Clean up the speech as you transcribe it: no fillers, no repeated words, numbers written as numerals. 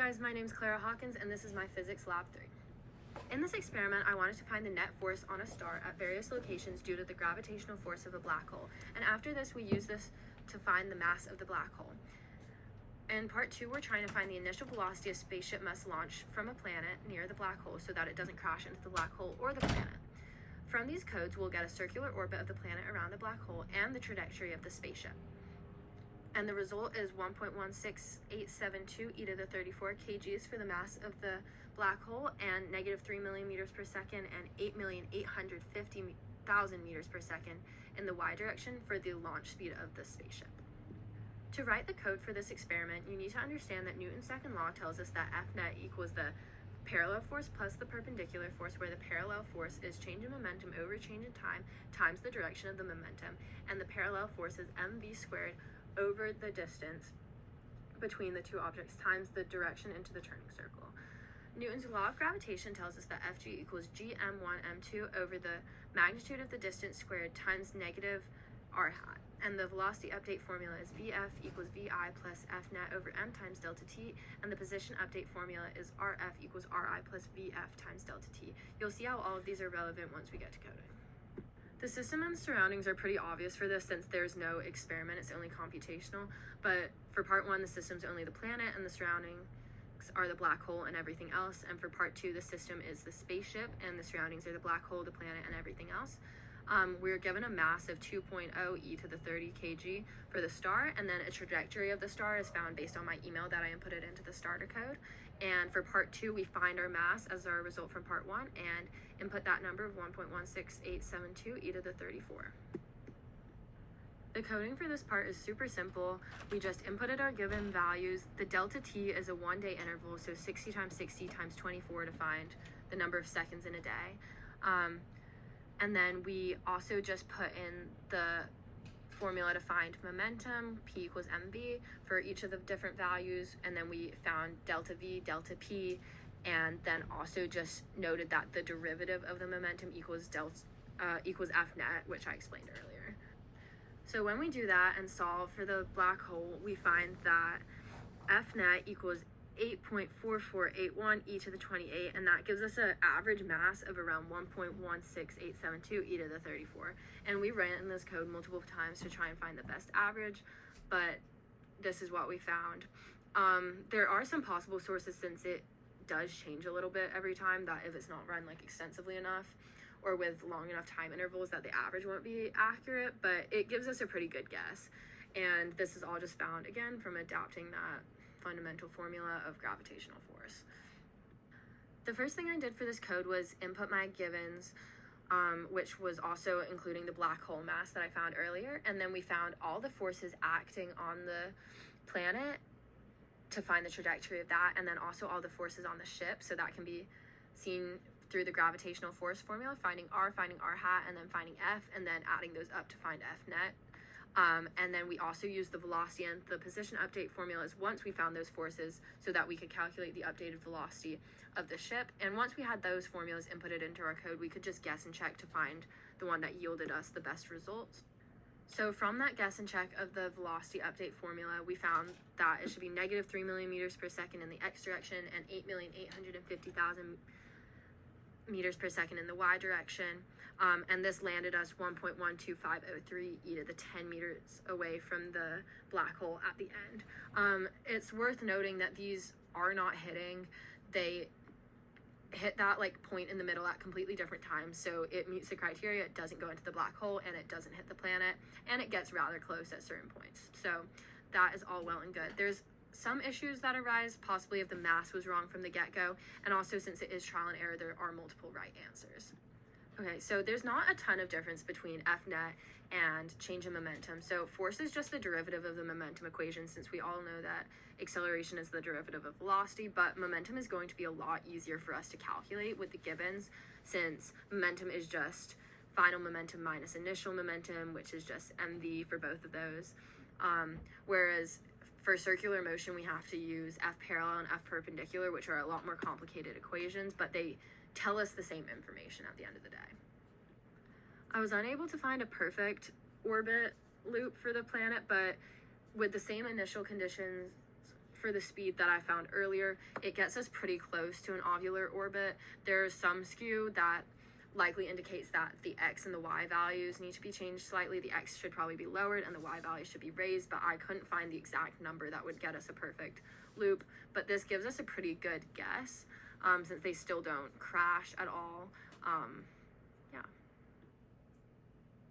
guys, my name is Clara Hawkins and this is my Physics Lab 3. In this experiment, I wanted to find the net force on a star at various locations due to the gravitational force of a black hole. And after this, we use this to find the mass of the black hole. In part 2, we're trying to find the initial velocity a spaceship must launch from a planet near the black hole so that it doesn't crash into the black hole or the planet. From these codes, we'll get a circular orbit of the planet around the black hole and the trajectory of the spaceship. And the result is 1.16872 e to the 34 kgs for the mass of the black hole and negative 3 millimeters per second and 8,850,000 meters per second in the y direction for the launch speed of the spaceship. To write the code for this experiment, you need to understand that Newton's second law tells us that F net equals the parallel force plus the perpendicular force, where the parallel force is change in momentum over change in time times the direction of the momentum, and the parallel force is mv squared over the distance between the two objects times the direction into the turning circle. Newton's law of gravitation tells us that Fg equals gm1m2 over the magnitude of the distance squared times negative r hat. And the velocity update formula is Vf equals Vi plus F net over m times delta t, and the position update formula is Rf equals Ri plus Vf times delta t. You'll see how all of these are relevant once we get to coding. The system and the surroundings are pretty obvious for this since there's no experiment, it's only computational. But for part 1, the system's only the planet and the surroundings are the black hole and everything else. And for part 2, the system is the spaceship and the surroundings are the black hole, the planet, and everything else. We're given a mass of 2.0 e to the 30 kg for the star, and then a trajectory of the star is found based on my email that I inputted into the starter code. And for part 2, we find our mass as our result from part 1 and input that number of 1.16872 e to the 34. The coding for this part is super simple. We just inputted our given values. The delta t is a 1-day interval, so 60 times 60 times 24 to find the number of seconds in a day. And then we also just put in the formula to find momentum, P equals mv, for each of the different values. And then we found delta V, delta P, and then also just noted that the derivative of the momentum equals F net, which I explained earlier. So when we do that and solve for the black hole, we find that F net equals 8.4481 e to the 28, and that gives us an average mass of around 1.16872 e to the 34. And we ran this code multiple times to try and find the best average, but this is what we found. There are some possible sources since it does change a little bit every time, that if it's not run like extensively enough or with long enough time intervals, that the average won't be accurate, but it gives us a pretty good guess. And this is all just found again from adapting that fundamental formula of gravitational force. The first thing I did for this code was input my givens, which was also including the black hole mass that I found earlier, and then we found all the forces acting on the planet to find the trajectory of that, and then also all the forces on the ship, so that can be seen through the gravitational force formula, finding R hat, and then finding F, and then adding those up to find F net. And then we also used the velocity and the position update formulas once we found those forces so that we could calculate the updated velocity of the ship. And once we had those formulas inputted into our code, we could just guess and check to find the one that yielded us the best results. So from that guess and check of the velocity update formula, we found that it should be negative 3 millimeters per second in the x direction and 8,850,000 meters per second in the y direction. And this landed us 1.12503 e to the 10 meters away from the black hole at the end. It's worth noting that these are not hitting. They hit that like point in the middle at completely different times, so it meets the criteria. It doesn't go into the black hole and it doesn't hit the planet, and it gets rather close at certain points. So that is all well and good. There's some issues that arise, possibly if the mass was wrong from the get-go, and also since it is trial and error, there are multiple right answers. Okay, so there's not a ton of difference between F net and change in momentum. So force is just the derivative of the momentum equation, since we all know that acceleration is the derivative of velocity, but momentum is going to be a lot easier for us to calculate with the givens, since momentum is just final momentum minus initial momentum, which is just mv for both of those. Whereas for circular motion, we have to use F parallel and F perpendicular, which are a lot more complicated equations, but they tell us the same information at the end of the day. I was unable to find a perfect orbit loop for the planet, but with the same initial conditions for the speed that I found earlier, it gets us pretty close to an ovular orbit. There's some skew that likely indicates that the x and the y values need to be changed slightly. The x should probably be lowered and the y value should be raised, but I couldn't find the exact number that would get us a perfect loop. But this gives us a pretty good guess, since they still don't crash at all. Yeah.